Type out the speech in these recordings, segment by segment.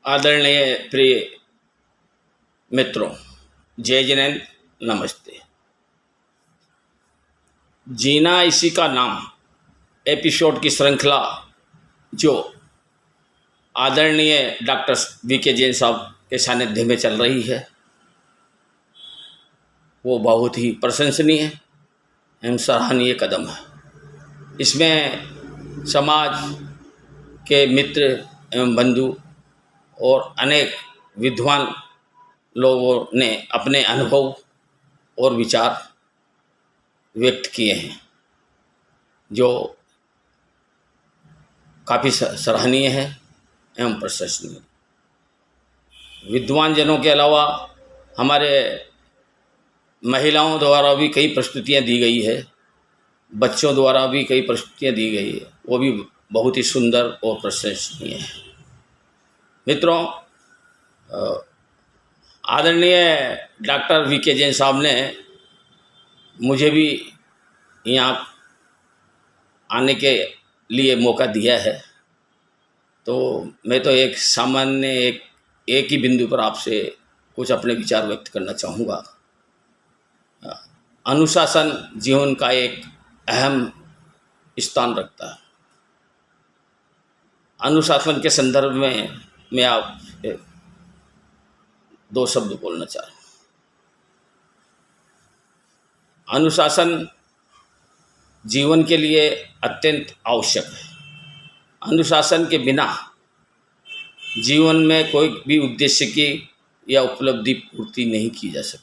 आदरणीय प्रिय मित्रों, जय जिनेन्द्र, नमस्ते। जीना इसी का नाम एपिसोड की श्रृंखला जो आदरणीय डॉक्टर वीके जैन साहब के सानिध्य में चल रही है, वो बहुत ही प्रशंसनीय एवं सराहनीय कदम है। इसमें समाज के मित्र एवं बंधु और अनेक विद्वान लोगों ने अपने अनुभव और विचार व्यक्त किए हैं, जो काफ़ी सराहनीय है एवं प्रशंसनीय। विद्वान जनों के अलावा हमारे महिलाओं द्वारा भी कई प्रस्तुतियाँ दी गई है, बच्चों द्वारा भी कई प्रस्तुतियाँ दी गई है, वो भी बहुत ही सुंदर और प्रशंसनीय है। मित्रों, आदरणीय डॉक्टर वीके जैन साहब ने मुझे भी यहाँ आने के लिए मौका दिया है, तो मैं तो एक सामान्य एक ही बिंदु पर आपसे कुछ अपने विचार व्यक्त करना चाहूँगा। अनुशासन जीवन का एक अहम स्थान रखता है। अनुशासन के संदर्भ में मैं आप दो शब्द बोलना चाह रहा हूँ। अनुशासन जीवन के लिए अत्यंत आवश्यक है। अनुशासन के बिना जीवन में कोई भी उद्देश्य की या उपलब्धि पूर्ति नहीं की जा सकती।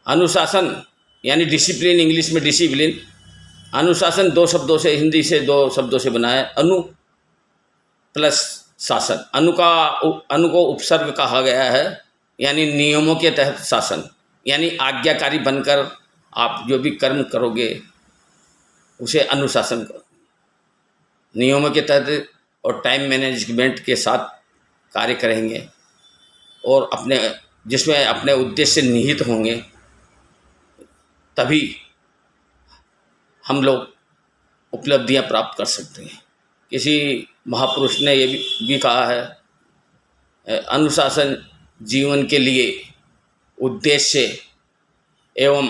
अनुशासन यानी डिसिप्लिन, इंग्लिश में डिसिप्लिन। अनुशासन दो शब्दों से, हिंदी से दो शब्दों से बना है, अनु प्लस शासन। अनु को उपसर्ग कहा गया है, यानी नियमों के तहत शासन, यानी आज्ञाकारी बनकर आप जो भी कर्म करोगे उसे अनुशासन करो। नियमों के तहत और टाइम मैनेजमेंट के साथ कार्य करेंगे और जिसमें अपने उद्देश्य निहित होंगे, तभी हम लोग उपलब्धियां प्राप्त कर सकते हैं। किसी महापुरुष ने ये भी कहा है, अनुशासन जीवन के लिए उद्देश्य एवं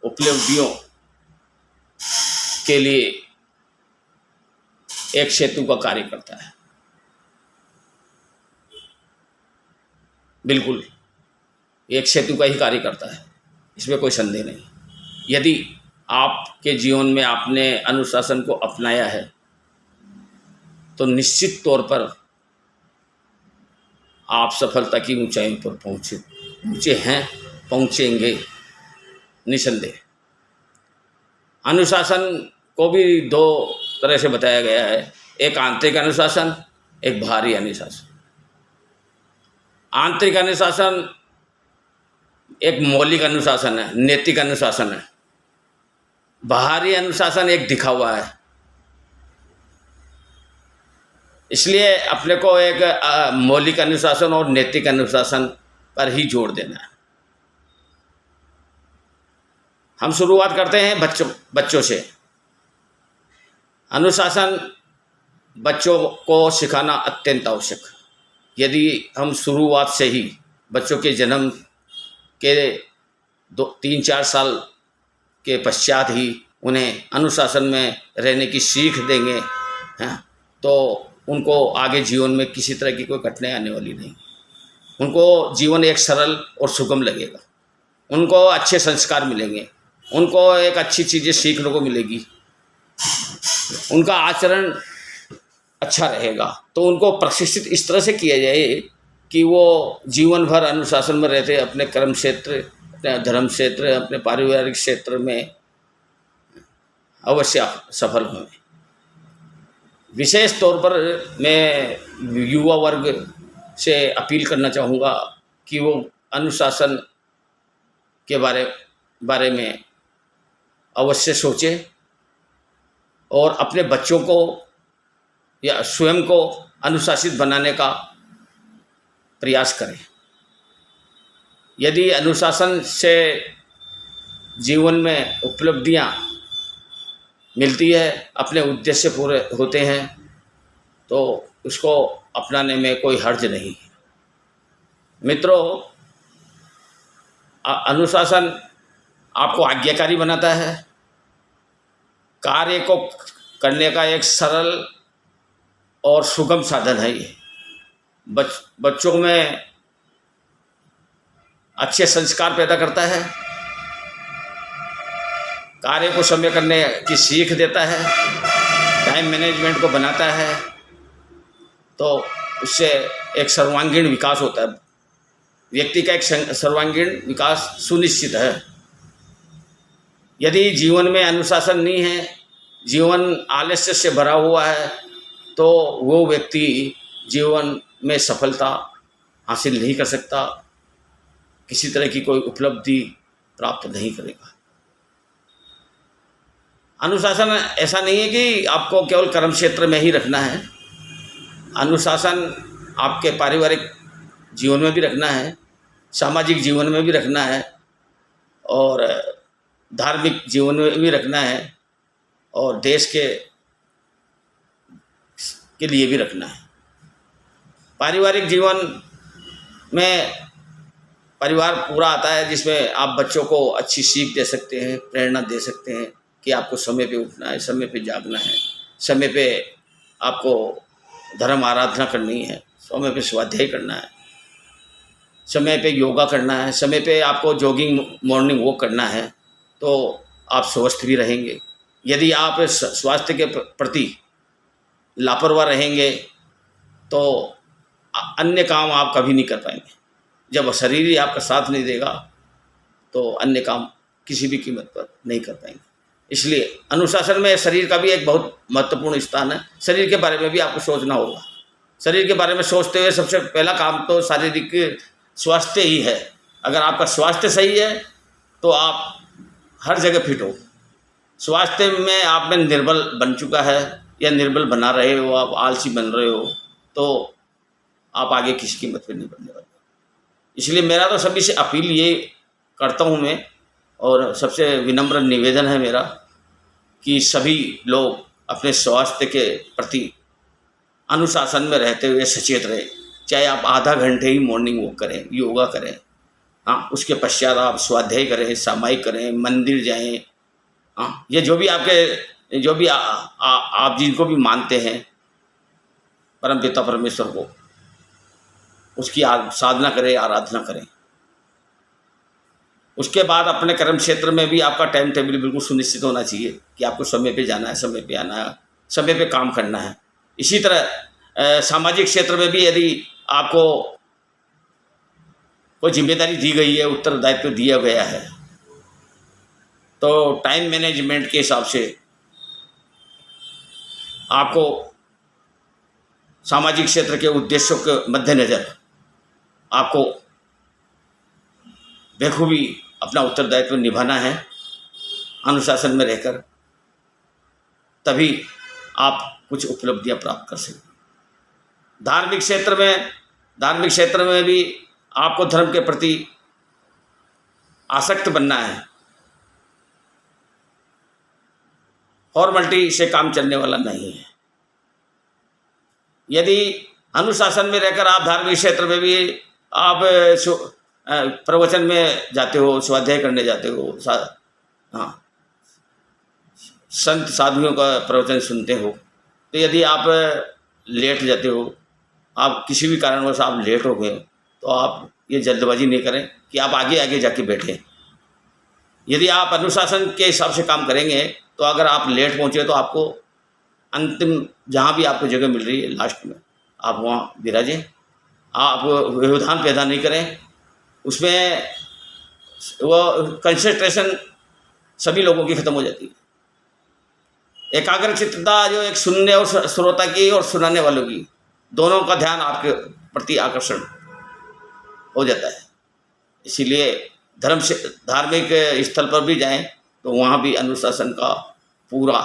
उपलब्धियों के लिए एक सेतु का कार्य करता है। बिल्कुल एक सेतु का ही कार्य करता है, इसमें कोई संदेह नहीं। यदि आपके जीवन में आपने अनुशासन को अपनाया है तो निश्चित तौर पर आप सफलता की ऊंचाइयों पर पहुंचेंगे निसंदेह। अनुशासन को भी दो तरह से बताया गया है, एक आंतरिक अनुशासन, एक बाहरी अनुशासन। आंतरिक अनुशासन एक मौलिक अनुशासन है, नैतिक अनुशासन है। बाहरी अनुशासन एक दिखा हुआ है। इसलिए अपने को एक मौलिक अनुशासन और नैतिक अनुशासन पर ही जोर देना है। हम शुरुआत करते हैं बच्चों से। अनुशासन बच्चों को सिखाना अत्यंत आवश्यक है। यदि हम शुरुआत से ही बच्चों के जन्म के 3-4 साल के पश्चात ही उन्हें अनुशासन में रहने की सीख देंगे, तो उनको आगे जीवन में किसी तरह की कोई कठिनाई आने वाली नहीं। उनको जीवन एक सरल और सुगम लगेगा, उनको अच्छे संस्कार मिलेंगे, उनको एक अच्छी चीज़ें सीखने को मिलेगी, उनका आचरण अच्छा रहेगा। तो उनको प्रशिक्षित इस तरह से किया जाए कि वो जीवन भर अनुशासन में रहते अपने कर्म क्षेत्र, अपने धर्म क्षेत्र, अपने पारिवारिक क्षेत्र में अवश्य सफल होंगे। विशेष तौर पर मैं युवा वर्ग से अपील करना चाहूँगा कि वो अनुशासन के बारे में अवश्य सोचें और अपने बच्चों को या स्वयं को अनुशासित बनाने का प्रयास करें। यदि अनुशासन से जीवन में उपलब्धियां मिलती है, अपने उद्देश्य पूरे होते हैं, तो उसको अपनाने में कोई हर्ज नहीं है। मित्रों, अनुशासन आपको आज्ञाकारी बनाता है। कार्य को करने का एक सरल और सुगम साधन है ये। बच्चों में अच्छे संस्कार पैदा करता है, कार्य को समय करने की सीख देता है, टाइम मैनेजमेंट को बनाता है, तो उससे एक सर्वांगीण विकास होता है। व्यक्ति का एक सर्वांगीण विकास सुनिश्चित है। यदि जीवन में अनुशासन नहीं है, जीवन आलस्य से भरा हुआ है, तो वो व्यक्ति जीवन में सफलता हासिल नहीं कर सकता, किसी तरह की कोई उपलब्धि प्राप्त नहीं करेगा। अनुशासन ऐसा नहीं है कि आपको केवल कर्म क्षेत्र में ही रखना है। अनुशासन आपके पारिवारिक जीवन में भी रखना है, सामाजिक जीवन में भी रखना है, और धार्मिक जीवन में भी रखना है, और देश के लिए भी रखना है। पारिवारिक जीवन में परिवार पूरा आता है, जिसमें आप बच्चों को अच्छी सीख दे सकते हैं, प्रेरणा दे सकते हैं कि आपको समय पे उठना है, समय पे जागना है, समय पे आपको धर्म आराधना करनी है, समय पे स्वाध्याय करना है, समय पे योगा करना है, समय पे आपको जॉगिंग मॉर्निंग वॉक करना है, तो आप स्वस्थ भी रहेंगे। यदि आप स्वास्थ्य के प्रति लापरवाह रहेंगे तो अन्य काम आप कभी नहीं कर पाएंगे। जब शरीर ही आपका साथ नहीं देगा तो अन्य काम किसी भी कीमत पर नहीं कर पाएंगे। इसलिए अनुशासन में शरीर का भी एक बहुत महत्वपूर्ण स्थान है। शरीर के बारे में भी आपको सोचना होगा। शरीर के बारे में सोचते हुए सबसे पहला काम तो शारीरिक स्वास्थ्य ही है। अगर आपका स्वास्थ्य सही है तो आप हर जगह फिट हो। स्वास्थ्य में आप में निर्बल बन चुका है या निर्बल बना रहे हो, आप आलसी बन रहे हो, तो आप आगे किसी कीमत पर नहीं बढ़ने वाले। इसलिए मेरा तो सभी से अपील ये करता हूँ मैं, और सबसे विनम्र निवेदन है मेरा कि सभी लोग अपने स्वास्थ्य के प्रति अनुशासन में रहते हुए सचेत रहे। चाहे आप आधा घंटे ही मॉर्निंग वॉक करें, योगा करें, हाँ, उसके पश्चात आप स्वाध्याय करें, सामायिक करें, मंदिर जाएं, हाँ, ये जो भी आपके जो भी आप जिनको भी मानते हैं परम पिता परमेश्वर को, उसकी साधना करें, आराधना करें। उसके बाद अपने कर्म क्षेत्र में भी आपका टाइम टेबल बिल्कुल सुनिश्चित होना चाहिए कि आपको समय पे जाना है, समय पे आना है, समय पे काम करना है। इसी तरह सामाजिक क्षेत्र में भी यदि आपको कोई जिम्मेदारी दी गई है, उत्तरदायित्व दिया गया है, तो टाइम मैनेजमेंट के हिसाब से आपको सामाजिक क्षेत्र के उद्देश्यों के मद्देनज़र आपको बेखूबी अपना उत्तरदायित्व निभाना है अनुशासन में रहकर, तभी आप कुछ उपलब्धियां प्राप्त कर सकें। धार्मिक क्षेत्र में भी आपको धर्म के प्रति आसक्त बनना है। फॉर्मलिटी से काम चलने वाला नहीं है। यदि अनुशासन में रहकर आप धार्मिक क्षेत्र में भी आप प्रवचन में जाते हो, स्वाध्याय करने जाते हो, हाँ, संत साधुओं का प्रवचन सुनते हो, तो यदि आप लेट जाते हो, आप किसी भी कारणवश आप लेट हो गए, तो आप ये जल्दबाजी नहीं करें कि आप आगे आगे जाके बैठें। यदि आप अनुशासन के हिसाब से काम करेंगे तो अगर आप लेट पहुँचे तो आपको अंतिम जहाँ भी आपको जगह मिल रही है लास्ट में आप वहाँ विराजें। आप व्यवधान पैदा नहीं करें, उसमें वो कंसंट्रेशन सभी लोगों की ख़त्म हो जाती है। एकाग्रचित्तता जो एक सुनने और श्रोता की और सुनाने वालों की, दोनों का ध्यान आपके प्रति आकर्षण हो जाता है। इसीलिए धार्मिक स्थल पर भी जाएं तो वहाँ भी अनुशासन का पूरा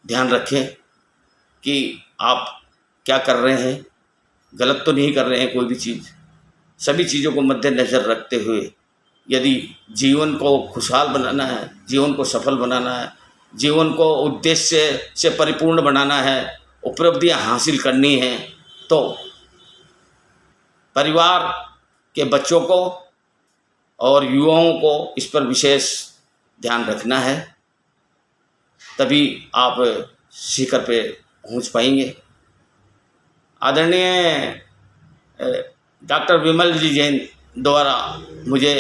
ध्यान रखें कि आप क्या कर रहे हैं, गलत तो नहीं कर रहे हैं कोई भी चीज़। सभी चीज़ों को मद्देनज़र रखते हुए यदि जीवन को खुशहाल बनाना है, जीवन को सफल बनाना है, जीवन को उद्देश्य से परिपूर्ण बनाना है, उपलब्धियां हासिल करनी हैं, तो परिवार के बच्चों को और युवाओं को इस पर विशेष ध्यान रखना है, तभी आप शिखर पे पहुंच पाएंगे। आदरणीय डॉक्टर विमल जी जैन द्वारा मुझे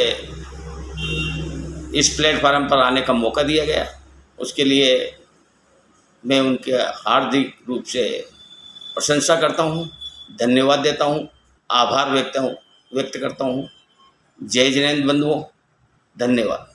इस प्लेटफार्म पर आने का मौका दिया गया, उसके लिए मैं उनके हार्दिक रूप से प्रशंसा करता हूँ, धन्यवाद देता हूँ, आभार व्यक्त करता हूँ। जय जिनेंद्र बंधुओं, धन्यवाद।